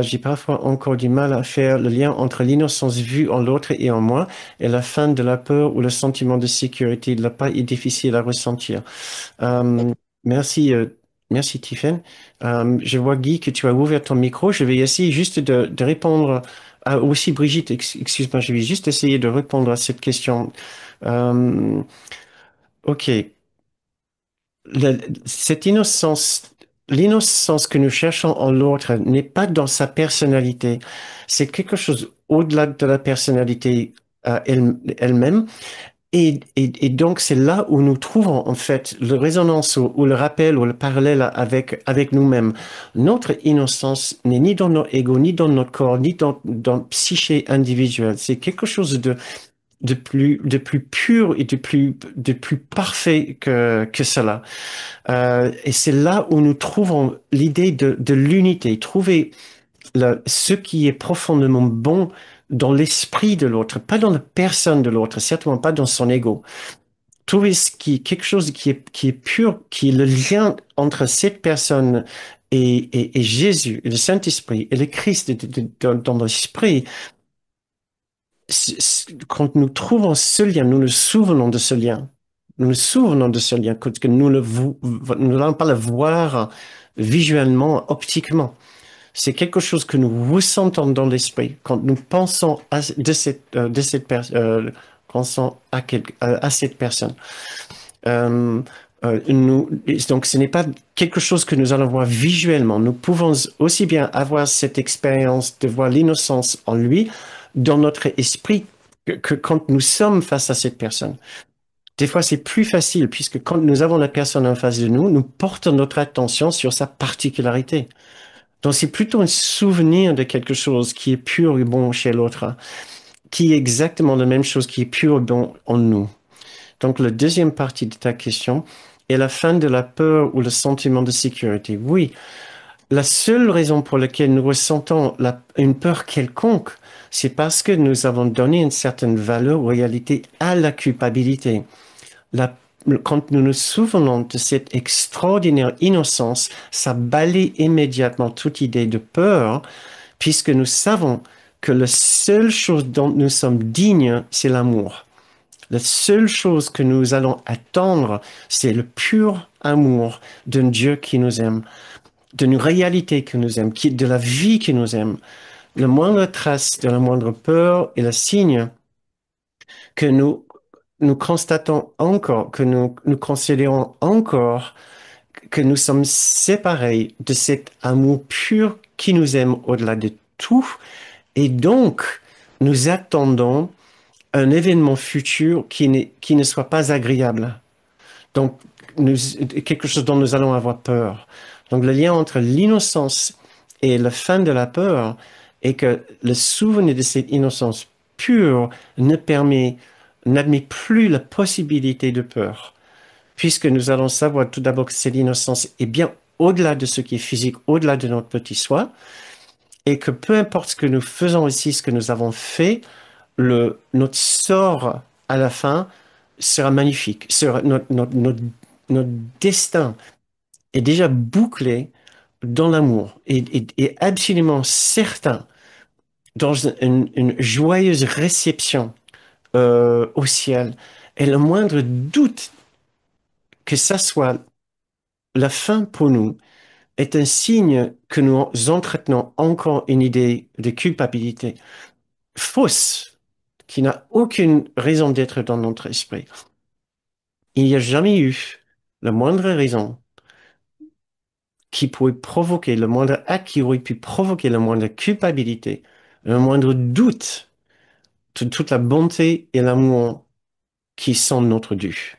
j'ai parfois encore du mal à faire le lien entre l'innocence vue en l'autre et en moi et la fin de la peur ou le sentiment de sécurité. La peur est difficile à ressentir. Euh, merci, merci Tiffen. Je vois Guy que tu as ouvert ton micro. Je vais essayer juste de répondre aussi Brigitte, excuse-moi, je vais juste essayer de répondre à cette question. Euh, ok. Cette innocence, l'innocence que nous cherchons en l'autre n'est pas dans sa personnalité. C'est quelque chose au-delà de la personnalité elle-même. Et donc, c'est là où nous trouvons, en fait, le résonance ou le rappel ou le parallèle avec nous-mêmes. Notre innocence n'est ni dans notre ego, ni dans notre corps, ni dans le psyché individuel. C'est quelque chose de plus pur et de plus parfait que cela. Et c'est là où nous trouvons l'idée de l'unité, trouver ce qui est profondément bon dans l'esprit de l'autre, pas dans la personne de l'autre, certainement pas dans son ego. Trouver quelque chose qui est pur, qui est le lien entre cette personne et Jésus, et le Saint-Esprit, et le Christ dans l'esprit. Quand nous trouvons ce lien, nous nous souvenons de ce lien. Nous nous souvenons de ce lien, que nous n'allons pas le voir visuellement, optiquement. C'est quelque chose que nous ressentons dans l'esprit quand nous pensons de cette personne, pensons à cette personne. Euh, donc, ce n'est pas quelque chose que nous allons voir visuellement. Nous pouvons aussi bien avoir cette expérience de voir l'innocence en lui dans notre esprit que quand nous sommes face à cette personne. Des fois, c'est plus facile puisque quand nous avons la personne en face de nous, nous portons notre attention sur sa particularité. Donc, c'est plutôt un souvenir de quelque chose qui est pur et bon chez l'autre, qui est exactement la même chose qui est pur et bon en nous. Donc, la deuxième partie de ta question est la fin de la peur ou le sentiment de sécurité. Oui, la seule raison pour laquelle nous ressentons une peur quelconque, c'est parce que nous avons donné une certaine valeur ou réalité à la culpabilité. La- Quand nous nous souvenons de cette extraordinaire innocence, ça balaye immédiatement toute idée de peur, puisque nous savons que la seule chose dont nous sommes dignes, c'est l'amour. La seule chose que nous allons attendre, c'est le pur amour d'un Dieu qui nous aime, d'une réalité qui nous aime, de la vie qui nous aime. La moindre trace de la moindre peur est le signe que nous constatons encore, que nous considérons encore que nous sommes séparés de cet amour pur qui nous aime au-delà de tout. Et donc, nous attendons un événement futur qui ne soit pas agréable. Donc, quelque chose dont nous allons avoir peur. Donc, le lien entre l'innocence et la fin de la peur est que le souvenir de cette innocence pure n'admet plus la possibilité de peur, puisque nous allons savoir tout d'abord que cette innocence est bien au-delà de ce qui est physique, au-delà de notre petit soi, et que peu importe ce que nous faisons ici, ce que nous avons fait, notre sort à la fin sera magnifique. Notre destin est déjà bouclé dans l'amour et absolument certain dans une joyeuse réception au ciel. Et le moindre doute que ça soit la fin pour nous est un signe que nous entretenons encore une idée de culpabilité fausse qui n'a aucune raison d'être dans notre esprit. Il n'y a jamais eu la moindre raison qui pourrait provoquer, le moindre acte qui aurait pu provoquer la moindre culpabilité, le moindre doute de toute la bonté et l'amour qui sont notre dû.